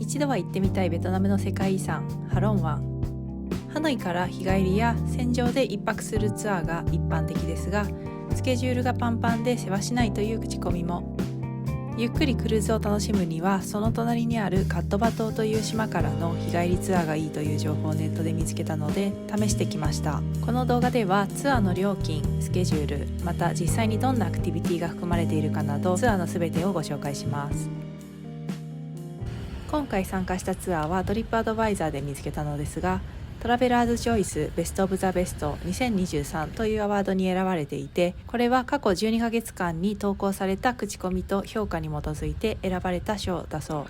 一度は行ってみたいベトナムの世界遺産ハロン湾。ハノイから日帰りや船上で一泊するツアーが一般的ですが、スケジュールがパンパンで世話しないという口コミも。ゆっくりクルーズを楽しむには、その隣にあるカットバ島という島からの日帰りツアーがいいという情報をネットで見つけたので試してきました。この動画ではツアーの料金、スケジュール、また実際にどんなアクティビティが含まれているかなど、ツアーの全てをご紹介します。今回参加したツアーはトリップアドバイザーで見つけたのですが、トラベラーズチョイスベストオブザベスト2023というアワードに選ばれていて、これは過去12ヶ月間に投稿された口コミと評価に基づいて選ばれた賞だそう。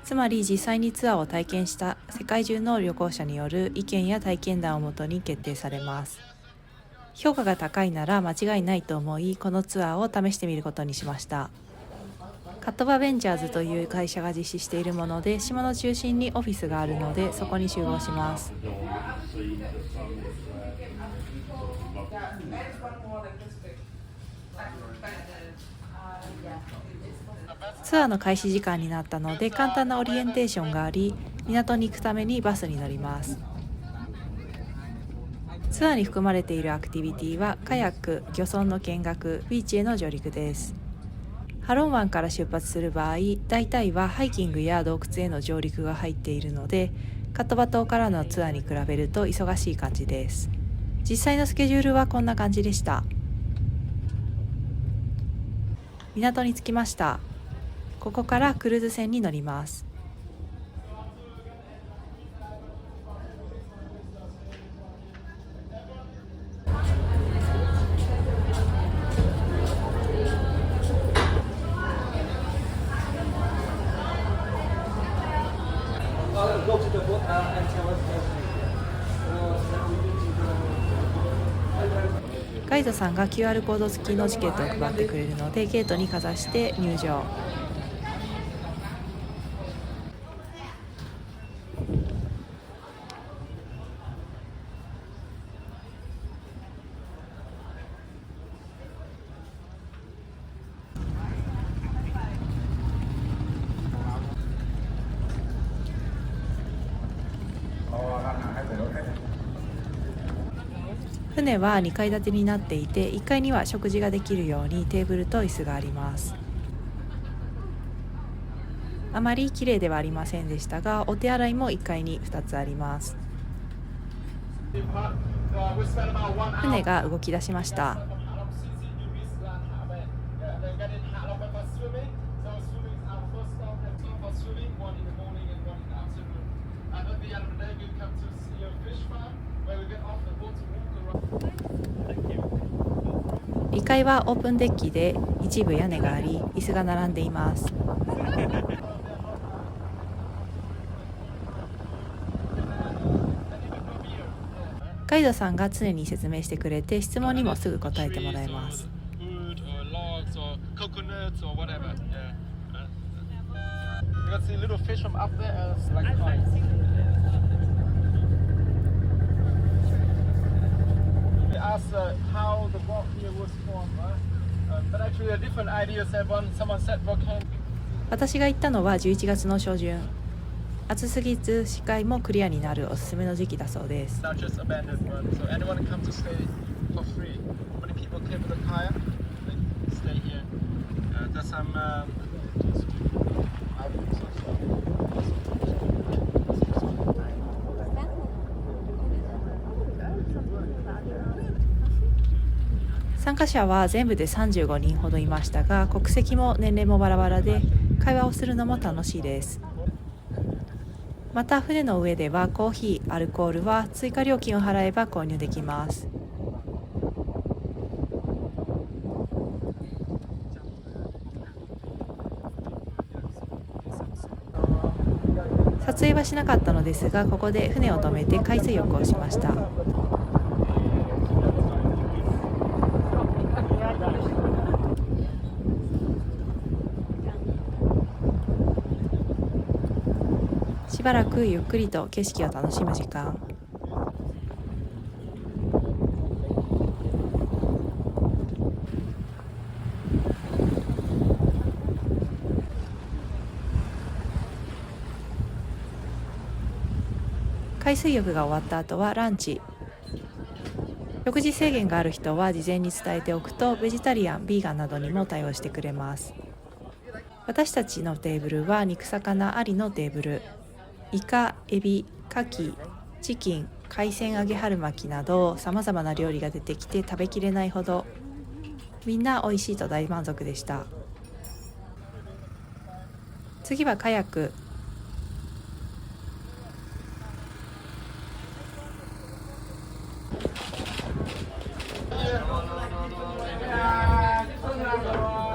つまり実際にツアーを体験した世界中の旅行者による意見や体験談をもとに決定されます。評価が高いなら間違いないと思い、このツアーを試してみることにしました。カットバベンチャーズという会社が実施しているもので、島の中心にオフィスがあるのでそこに集合します。ツアーの開始時間になったので簡単なオリエンテーションがあり、港に行くためにバスに乗ります。ツアーに含まれているアクティビティはカヤック、漁村の見学、ビーチへの上陸です。ハロン湾から出発する場合、大体はハイキングや洞窟への上陸が入っているので、カットバ島からのツアーに比べると忙しい感じです。実際のスケジュールはこんな感じでした。港に着きました。ここからクルーズ船に乗ります。ガイドさんが QR コード付きのチケットを配ってくれるので、ゲートにかざして入場。船は2階建てになっていて、1階には食事ができるようにテーブルと椅子があります。あまり綺麗ではありませんでしたが、お手洗いも1階に2つあります。船が動き出しました。2階はオープンデッキで一部屋根があり、椅子が並んでいます。ガイドさんが常に説明してくれて、質問にもすぐ答えてもらえます。私が行ったのは11月の初旬。暑すぎず視界もクリアになるおすすめの時期だそうです。参加者は全部で35人ほどいましたが、国籍も年齢もバラバラで、会話をするのも楽しいです。また船の上ではコーヒー、アルコールは追加料金を払えば購入できます。撮影はしなかったのですが、ここで船を止めて海水浴をしました。しばらくゆっくりと景色を楽しむ時間。海水浴が終わった後はランチ。食事制限がある人は事前に伝えておくとベジタリアン、ビーガンなどにも対応してくれます。私たちのテーブルは肉魚ありのテーブル。イカ、エビ、カキ、チキン、海鮮揚げ春巻きなどさまざまな料理が出てきて食べきれないほど、みんな美味しいと大満足でした。次はカヤック。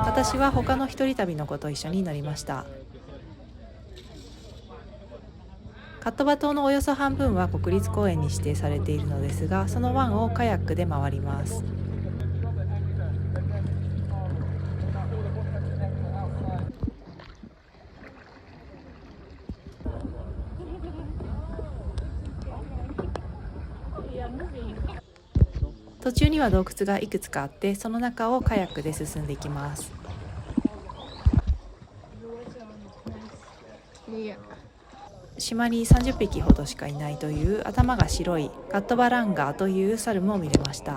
私は他の一人旅の子と一緒に乗りました。カットバ島のおよそ半分は国立公園に指定されているのですが、その湾をカヤックで回ります。途中には洞窟がいくつかあって、その中をカヤックで進んでいきます。島に30匹ほどしかいないという頭が白いカットバランガーという猿も見れました。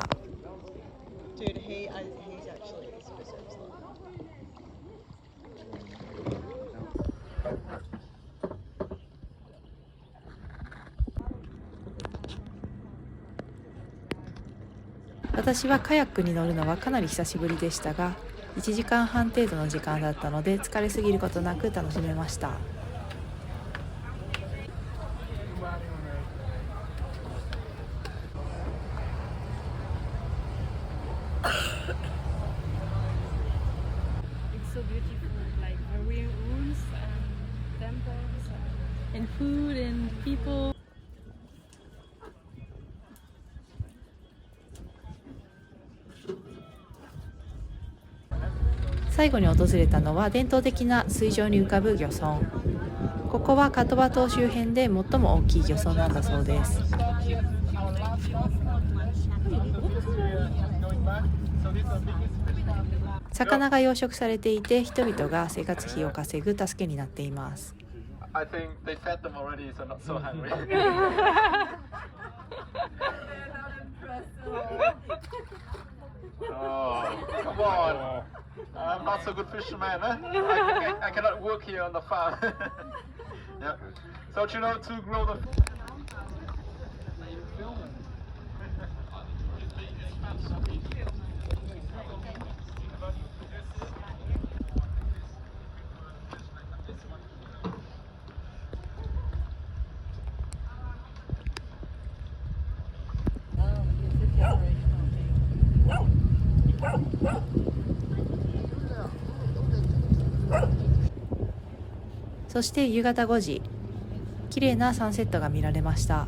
私はカヤックに乗るのはかなり久しぶりでしたが、1時間半程度の時間だったので疲れすぎることなく楽しめました。It's so beautiful, like ruins and temples and food and people. 最後に訪れたのは伝統的な水上に浮かぶ漁村。ここはカトバ島周辺で最も大きい漁村なんだそうです。魚が養殖されていて、人々が生活費を稼ぐ助けになっています。I think they fed them already, so not so hungry. Oh, come on. I'm not so good fisherman, huh? I cannot work here on the farm. Yeah. So, you know, to grow the... Oh, そして夕方5時、綺麗なサンセットが見られました。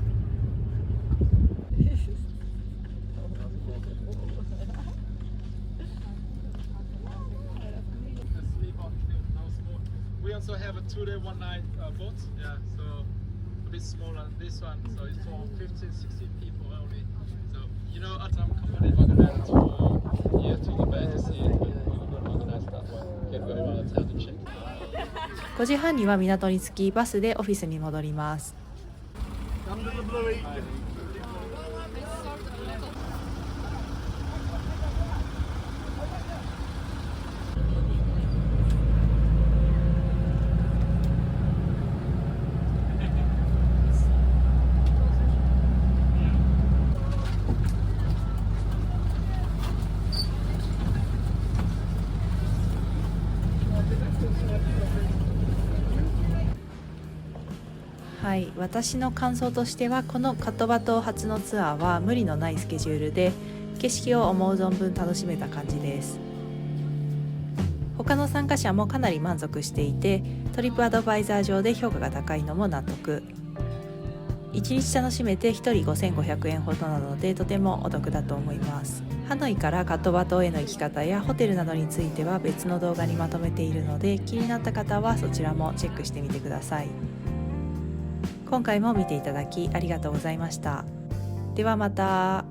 We also have a 2-day 1-night boat, yeah, so a bit smaller than this one, so it's for 15-16 people only. So, you know, some company organized to here to the bay to see it, but we don't organize that one. Get very well, let's have the check. 5時半には港に着き、バスでオフィスに戻ります。はい、私の感想としては、このカトバ島初のツアーは無理のないスケジュールで景色を思う存分楽しめた感じです。他の参加者もかなり満足していて、トリップアドバイザー上で評価が高いのも納得。1日楽しめて1人5500円ほどなのでとてもお得だと思います。ハノイからカトバ島への行き方やホテルなどについては別の動画にまとめているので、気になった方はそちらもチェックしてみてください。今回も見ていただきありがとうございました。ではまた。